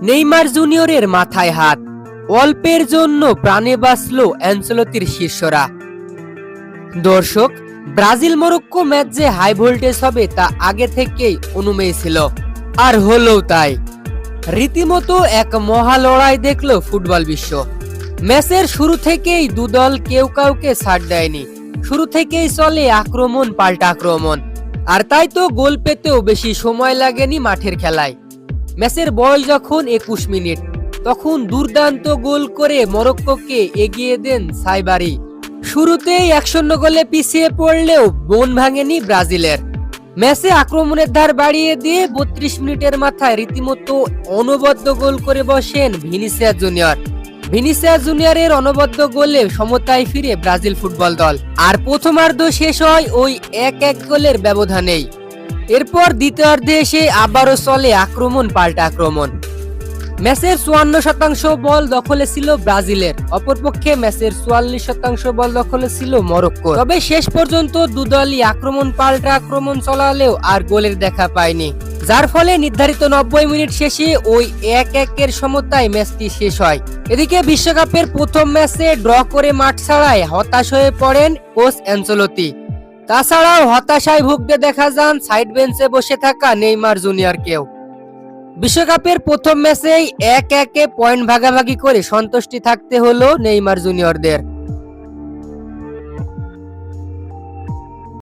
Neymar জুনিয়রের মাথায় হাত, অল্পের জন্য প্রাণে বাঁচল অ্যানচেলত্তির শিষ্যরা। দর্শক, ব্রাজিল মরক্কো ম্যাচ যে হাই ভোল্টেজ হবে তা আগে থেকেই অনুমেয় ছিল, আর হলোও তাই। রীতিমতো এক মহা লড়াই দেখল ফুটবল বিশ্ব। ম্যাচের শুরু থেকেই দুদল কেউ কাউকে ছাড় দেয়নি। শুরু থেকেই চলে আক্রমণ পাল্টা আক্রমণ, আর তাই তো গোল পেতেও বেশি সময় লাগেনি মাঠের খেলায়। ম্যাচের বয়স যখন 21 মিনিট, তখন দুর্দান্ত গোল করে মরক্কোকে এগিয়ে দেন সাইবারি। শুরুতেই 1-0 গোলে পিছিয়ে পড়লেও মন ভাঙেনি ব্রাজিলের। ম্যাচে আক্রমণের ধার বাড়িয়ে দিয়ে 32 মিনিটের মাথায় রীতিমতো অনবদ্য গোল করে বসেন ভিনিসিয়াস জুনিয়র। ভিনিসিয়াস জুনিয়রের অনবদ্য গোলে সমতায় ফিরে ব্রাজিল ফুটবল দল, আর প্রথমার্ধ শেষ হয় ওই 1-1 গোলের ব্যবধানেই। এরপর দ্বিতীয়ার্ধে এসে আবারও চলে আক্রমণ পাল্টা আক্রমণ। ম্যাচের 54% বল দখলে ছিল ব্রাজিলের, অপরপক্ষে ম্যাচের 44% বল দখলে ছিল মরক্কো। তবে শেষ পর্যন্ত দুদলই আক্রমণ পাল্টা আক্রমণ চলালেও আর গোলের দেখা পায়নি, যার ফলে নির্ধারিত 90 মিনিট শেষে ওই 1-1 এর সমতায় ম্যাচটি শেষ হয়। এদিকে বিশ্বকাপের প্রথম ম্যাচে ড্র করে মাঠ ছাড়ায় হতাশ হয়ে পড়েন কোচ অ্যানচেলত্তি। তাছাড়াও হতাশায় ভুগতে দেখা যান সাইড বেঞ্চে বসে থাকা নেইমার জুনিয়রকেও। বিশ্বকাপের প্রথম ম্যাচেই 1-1 পয়েন্ট ভাগাভাগি করে সন্তুষ্টি থাকতে হলো নেইমার জুনিয়রদের।